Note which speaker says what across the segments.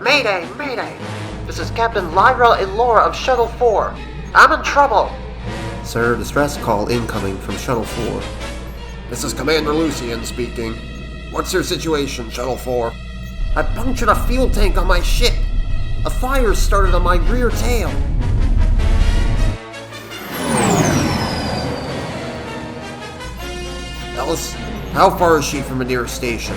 Speaker 1: Mayday! Mayday! This is Captain Lyra and Laura of Shuttle 4. I'm in trouble!
Speaker 2: Sir, distress call incoming from Shuttle 4.
Speaker 3: This is Commander Lucian speaking. What's your situation, Shuttle 4?
Speaker 1: I punctured a fuel tank on my ship. A fire started on my rear tail.
Speaker 3: Alice, how far is she from the nearest station?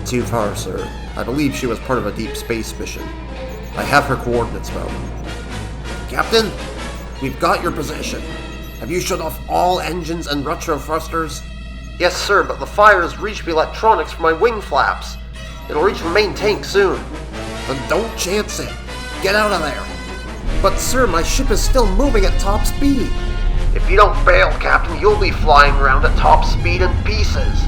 Speaker 2: Too far, sir. I believe she was part of a deep space mission. I have her coordinates, though.
Speaker 3: Captain, we've got your position. Have you shut off all engines and retro thrusters?
Speaker 1: Yes, sir, but the fire has reached the electronics from my wing flaps. It'll reach the main tank soon.
Speaker 3: Then don't chance it. Get out of there.
Speaker 1: But sir, my ship is still moving at top speed. If you don't bail, Captain, you'll be flying around at top speed in pieces.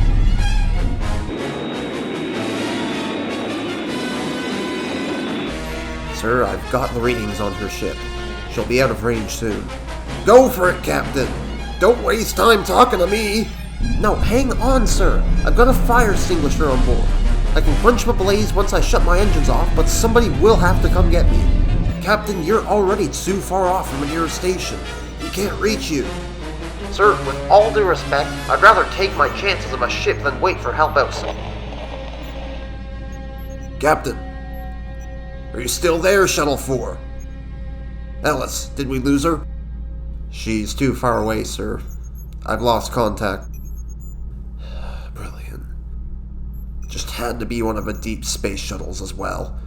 Speaker 2: Sir, I've got the readings on her ship. She'll be out of range soon.
Speaker 3: Go for it, Captain. Don't waste time talking to me.
Speaker 1: No, hang on, sir. I've got a fire extinguisher on board. I can quench the blaze once I shut my engines off, but somebody will have to come get me.
Speaker 3: Captain, you're already too far off from the nearest station. We can't reach you.
Speaker 1: Sir, with all due respect, I'd rather take my chances of a ship than wait for help outside.
Speaker 3: Captain, are you still there, Shuttle 4? Alice, did we lose her?
Speaker 2: She's too far away, sir. I've lost contact.
Speaker 3: Brilliant. Just had to be one of the deep space shuttles as well.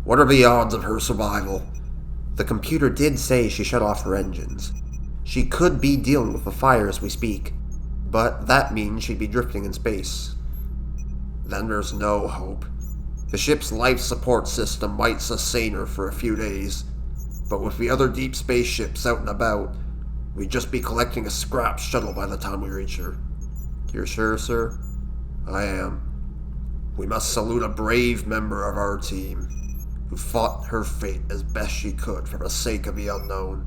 Speaker 3: What are the odds of her survival?
Speaker 2: The computer did say she shut off her engines. She could be dealing with the fire as we speak, but that means she'd be drifting in space.
Speaker 3: Then there's no hope. The ship's life support system might sustain her for a few days, but with the other deep space ships out and about, we'd just be collecting a scrap shuttle by the time we reach her.
Speaker 2: You're sure, sir?
Speaker 3: I am. We must salute a brave member of our team, who fought her fate as best she could for the sake of the unknown.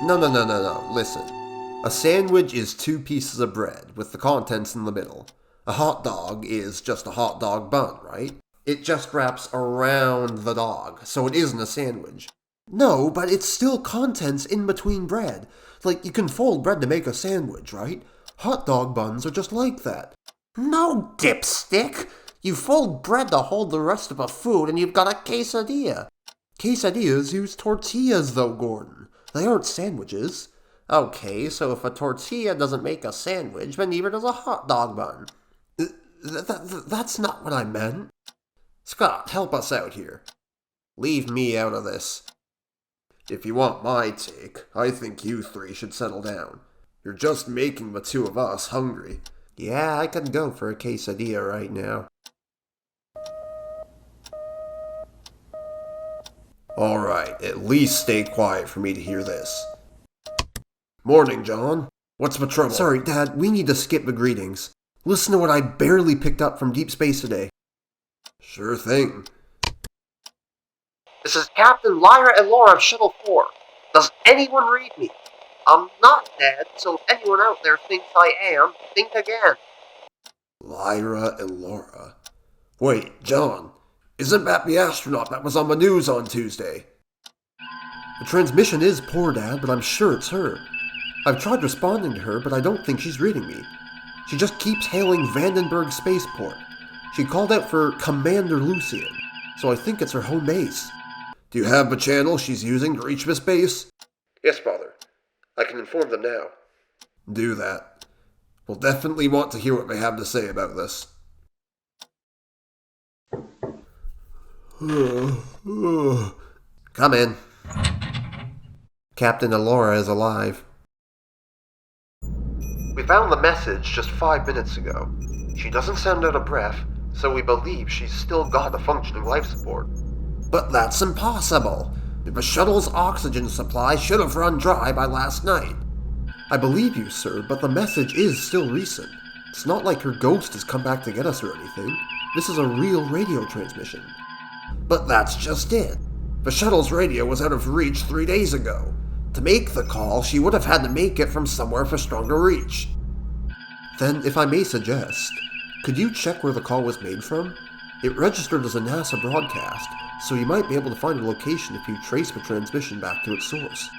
Speaker 2: No. Listen. A sandwich is 2 pieces of bread with the contents in the middle. A hot dog is just a hot dog bun, right? It just wraps around the dog, so it isn't a sandwich. No, but it's still contents in between bread. Like, you can fold bread to make a sandwich, right? Hot dog buns are just like that.
Speaker 1: No, dipstick! You fold bread to hold the rest of the food and you've got a quesadilla.
Speaker 2: Quesadillas use tortillas, though, Gordon. They aren't sandwiches.
Speaker 1: Okay, so if a tortilla doesn't make a sandwich, then neither does a hot dog bun.
Speaker 2: That's not what I meant.
Speaker 3: Scott, help us out here. Leave me out of this. If you want my take, I think you 3 should settle down. You're just making the 2 of us hungry.
Speaker 2: Yeah, I could go for a quesadilla right now.
Speaker 3: Alright, at least stay quiet for me to hear this. Morning, John. What's the trouble?
Speaker 2: Sorry, Dad, we need to skip the greetings. Listen to what I barely picked up from deep space today.
Speaker 3: Sure thing.
Speaker 1: This is Captain Lyra and Laura of Shuttle 4. Does anyone read me? I'm not dead, so if anyone out there thinks I am, think again.
Speaker 3: Lyra and Laura. Wait, John. Isn't that the astronaut that was on the news on Tuesday?
Speaker 2: The transmission is poor, Dad, but I'm sure it's her. I've tried responding to her, but I don't think she's reading me. She just keeps hailing Vandenberg Spaceport. She called out for Commander Lucian, so I think it's her home base.
Speaker 3: Do you have the channel she's using to reach this base?
Speaker 2: Yes, Father. I can inform them now.
Speaker 3: Do that. We'll definitely want to hear what they have to say about this.
Speaker 2: Come in. Captain Alora is alive.
Speaker 1: We found the message just 5 minutes ago. She doesn't sound out of breath, so we believe she's still got a functioning life support.
Speaker 3: But that's impossible. The shuttle's oxygen supply should have run dry by last night.
Speaker 2: I believe you, sir, but the message is still recent. It's not like her ghost has come back to get us or anything. This is a real radio transmission.
Speaker 3: But that's just it. The shuttle's radio was out of reach 3 days ago. To make the call, she would have had to make it from somewhere for stronger reach.
Speaker 2: Then, if I may suggest, could you check where the call was made from? It registered as a NASA broadcast, so you might be able to find a location if you trace the transmission back to its source.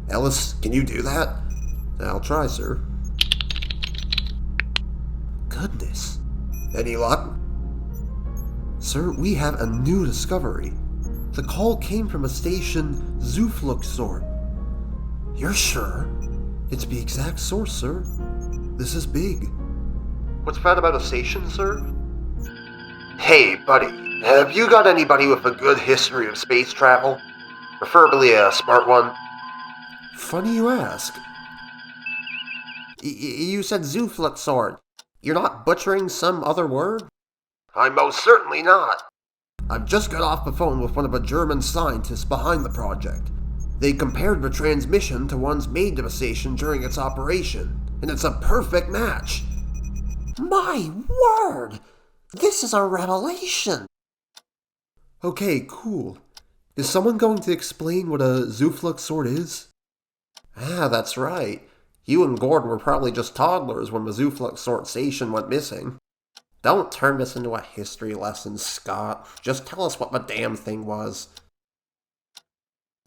Speaker 3: Ellis, can you do that?
Speaker 2: I'll try, sir.
Speaker 3: Goodness. Any luck?
Speaker 2: Sir, we have a new discovery. The call came from a station, Zeufluxor.
Speaker 3: You're sure?
Speaker 2: It's the exact source, sir. This is big.
Speaker 1: What's that about a station, sir? Hey, buddy, have you got anybody with a good history of space travel? Preferably a smart one.
Speaker 2: Funny you ask.
Speaker 3: You said Zeufluxor. You're not butchering some other word?
Speaker 1: I'm most certainly not.
Speaker 3: I've just got off the phone with one of the German scientists behind the project. They compared the transmission to ones made to the station during its operation, and it's a perfect match. My word! This is a revelation!
Speaker 2: Okay, cool. Is someone going to explain what a Zeufluxor is?
Speaker 3: Ah, that's right. You and Gordon were probably just toddlers when the Zeufluxor station went missing. Don't turn this into a history lesson, Scott. Just tell us what the damn thing was.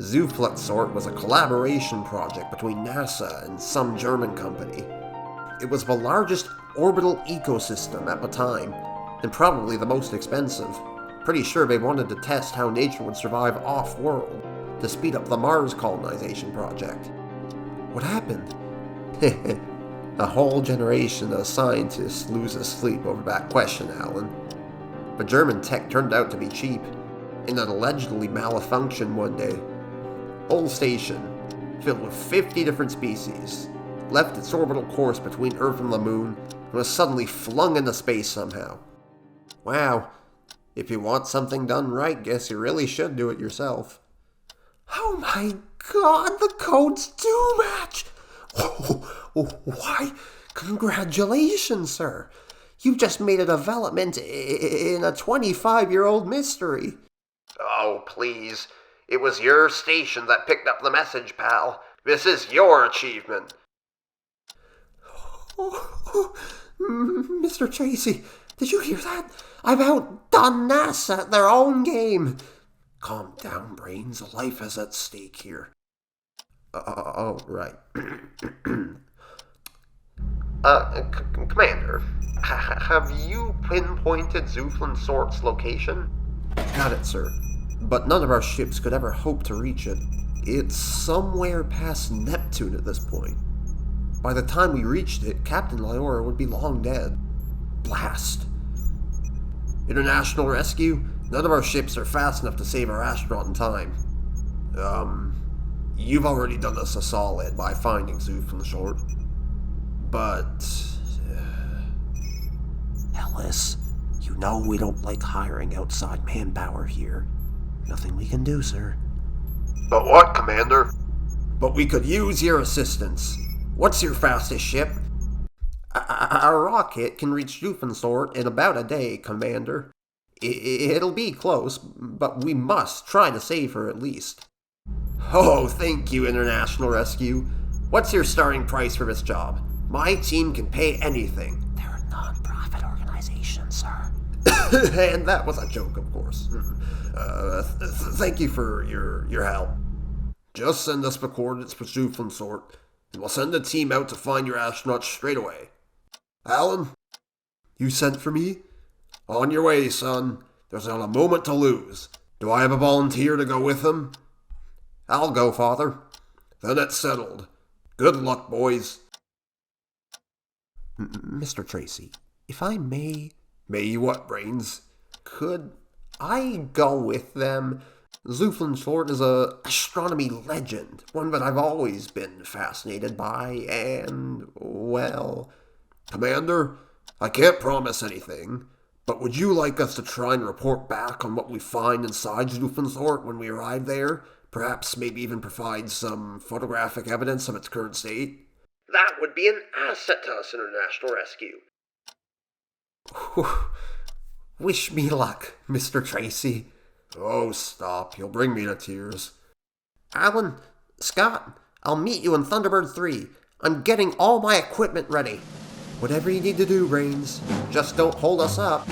Speaker 3: Zeufluxor was a collaboration project between NASA and some German company. It was the largest orbital ecosystem at the time, and probably the most expensive. Pretty sure they wanted to test how nature would survive off-world, to speed up the Mars colonization project.
Speaker 2: What happened?
Speaker 3: A whole generation of scientists loses sleep over that question, Alan. The German tech turned out to be cheap, and it allegedly malfunctioned one day. Whole station, filled with 50 different species, left its orbital course between Earth and the Moon, and was suddenly flung into space somehow. Wow, if you want something done right, guess you really should do it yourself. Oh my god, the codes do match! Why, congratulations, sir. You just made a development in a 25-year-old mystery.
Speaker 1: Oh, please. It was your station that picked up the message, pal. This is your achievement.
Speaker 3: Mr. Tracy, did you hear that? I've outdone NASA at their own game. Calm down, brains. Life is at stake here. Oh, right.
Speaker 1: Commander, have you pinpointed Zeufluxor's location?
Speaker 3: Got it, sir. But none of our ships could ever hope to reach it. It's somewhere past Neptune at this point. By the time we reached it, Captain Lyora would be long dead. Blast. International rescue? None of our ships are fast enough to save our astronaut in time. You've already done us a solid by finding Zeufluxor. But... Ellis, you know we don't like hiring outside manpower here. Nothing we can do, sir.
Speaker 1: But what, Commander?
Speaker 3: But we could use your assistance. What's your fastest ship? Our rocket can reach Zeufluxor in about a day, Commander. It'll be close, but we must try to save her at least. Oh, thank you, International Rescue. What's your starting price for this job? My team can pay anything. They're a non-profit organization, sir. And that was a joke, of course. Thank you for your help. Just send us the coordinates for Zeufluxor, and we'll send a team out to find your astronauts straight away. Alan?
Speaker 2: You sent for me?
Speaker 3: On your way, son. There's not a moment to lose. Do I have a volunteer to go with them? I'll go, Father. Then it's settled. Good luck, boys. Mr. Tracy, if I may... May you what, Brains? Could I go with them?
Speaker 2: Zeufluxor is a astronomy legend, one that I've always been fascinated by, and, well...
Speaker 3: Commander, I can't promise anything, but would you like us to try and report back on what we find inside Zeufluxor when we arrive there? Perhaps maybe even provide some photographic evidence of its current state?
Speaker 1: That would be an asset to us in international rescue.
Speaker 2: Wish me luck, Mr. Tracy.
Speaker 3: Oh, stop. You'll bring me to tears.
Speaker 2: Alan, Scott, I'll meet you in Thunderbird 3. I'm getting all my equipment ready. Whatever you need to do, Brains, just don't hold us up.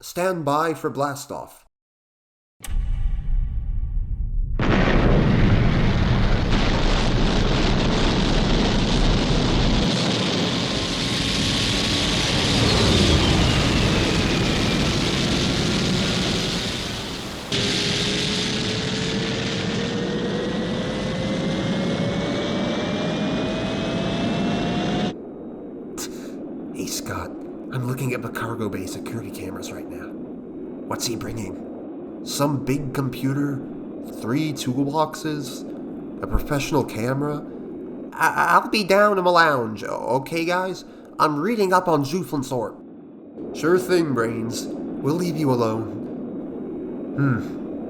Speaker 2: Stand by for blastoff. Hey Scott, I'm looking at the cargo bay security cameras right now. What's he bringing? Some big computer, 3 toolboxes, a professional camera. I'll be down in the lounge, okay guys? I'm reading up on Zeufluxor. Sure thing, Brains. We'll leave you alone.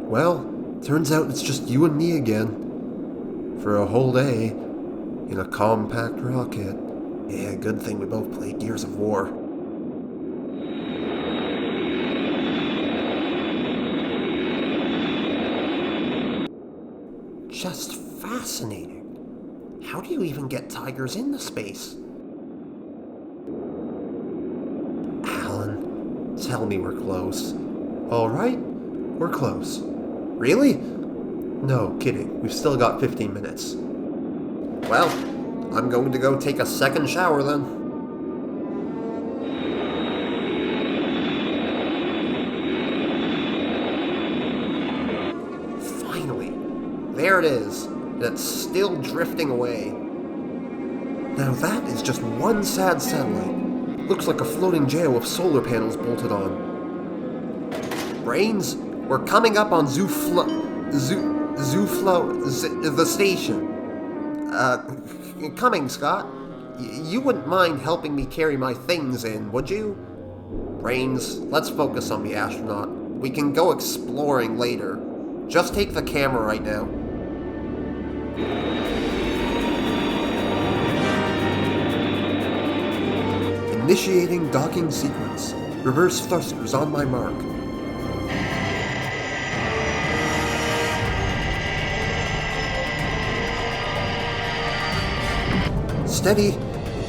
Speaker 2: Well, turns out it's just you and me again. For a whole day, in a compact rocket. Yeah, good thing we both played Gears of War. Just fascinating. How do you even get tigers into space? Alan, tell me we're close. All right, we're close. Really? No, kidding. We've still got 15 minutes. Well, I'm going to go take a second shower then. There it is, and it's still drifting away. Now that is just one sad satellite. Looks like a floating jail with solar panels bolted on. Brains, we're coming up on the station. Coming, Scott. You wouldn't mind helping me carry my things in, would you? Brains, let's focus on the astronaut. We can go exploring later. Just take the camera right now. Initiating docking sequence. Reverse thrusters on my mark. Steady.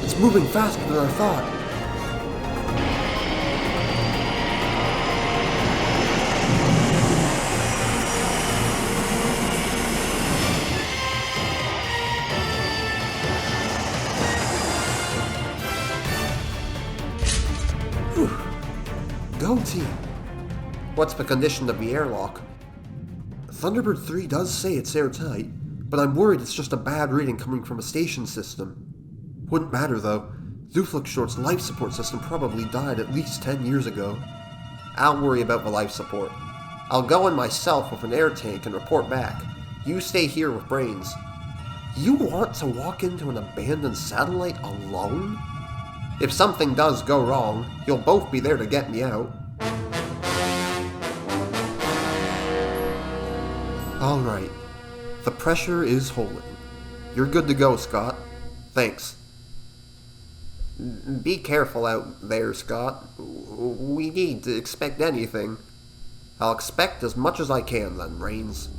Speaker 2: It's moving faster than I thought. Go team! What's the condition of the airlock? Thunderbird 3 does say it's airtight, but I'm worried it's just a bad reading coming from a station system. Wouldn't matter though. Zeufluxor's life support system probably died at least 10 years ago. I'll worry about the life support. I'll go in myself with an air tank and report back. You stay here with Brains. You want to walk into an abandoned satellite alone? If something does go wrong, you'll both be there to get me out. Alright. The pressure is holding. You're good to go, Scott. Thanks. Be careful out there, Scott. We need to expect anything. I'll expect as much as I can then, Brains.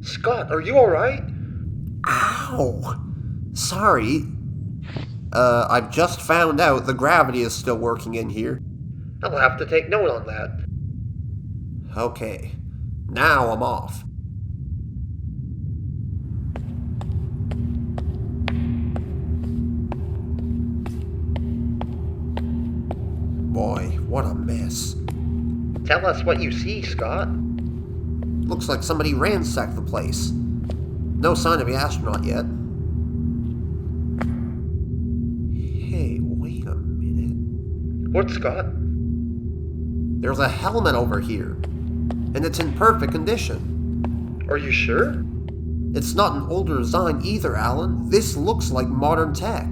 Speaker 1: Scott, are you alright?
Speaker 2: Ow! Sorry. I've just found out the gravity is still working in here.
Speaker 1: I'll have to take note on that.
Speaker 2: Okay. Now I'm off. Boy, what a mess.
Speaker 1: Tell us what you see, Scott.
Speaker 2: Looks like somebody ransacked the place. No sign of the astronaut yet. Hey, wait a minute.
Speaker 1: What, Scott?
Speaker 2: There's a helmet over here, and it's in perfect condition.
Speaker 1: Are you sure?
Speaker 2: It's not an older design either, Alan. This looks like modern tech.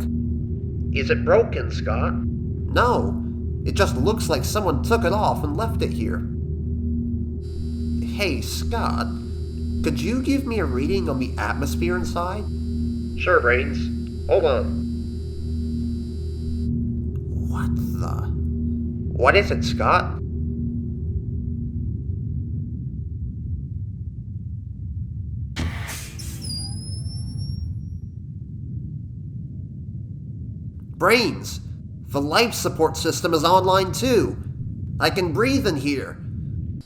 Speaker 1: Is it broken, Scott?
Speaker 2: No, it just looks like someone took it off and left it here. Hey, Scott, could you give me a reading on the atmosphere inside?
Speaker 1: Sure, Brains. Hold on.
Speaker 2: What the?
Speaker 1: What is it, Scott?
Speaker 2: Brains! The life support system is online too. I can breathe in here.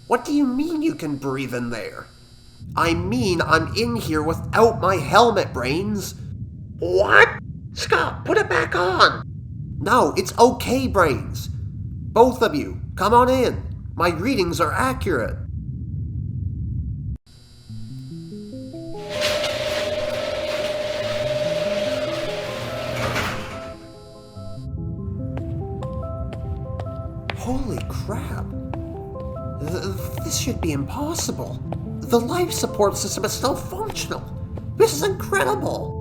Speaker 2: What do you mean you can breathe in there? I mean I'm in here without my helmet, Brains.
Speaker 1: What? Scott, put it back on!
Speaker 2: No, it's okay, Brains. Both of you, come on in. My readings are accurate. Holy crap. This should be impossible. The life support system is still functional. This is incredible.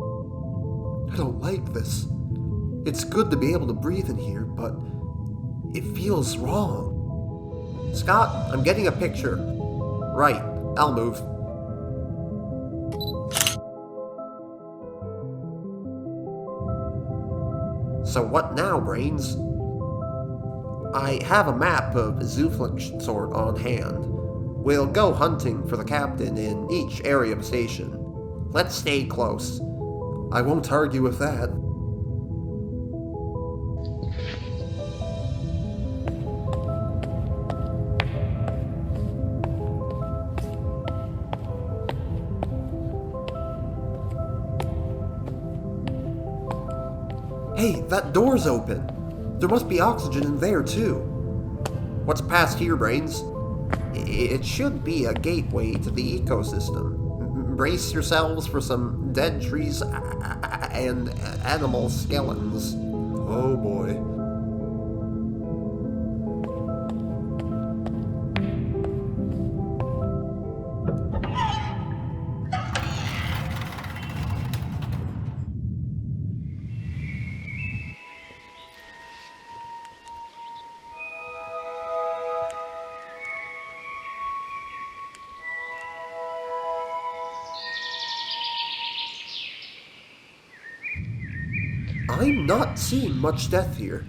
Speaker 2: I don't like this. It's good to be able to breathe in here, but it feels wrong. Scott, I'm getting a picture. Right, I'll move. So what now, Brains? I have a map of Zeufluxor on hand. We'll go hunting for the captain in each area of the station. Let's stay close. I won't argue with that. Hey, that door's open. There must be oxygen in there, too. What's past here, Brains? It should be a gateway to the ecosystem. Brace yourselves for some dead trees and animal skeletons. Oh boy. I'm not seeing much death here.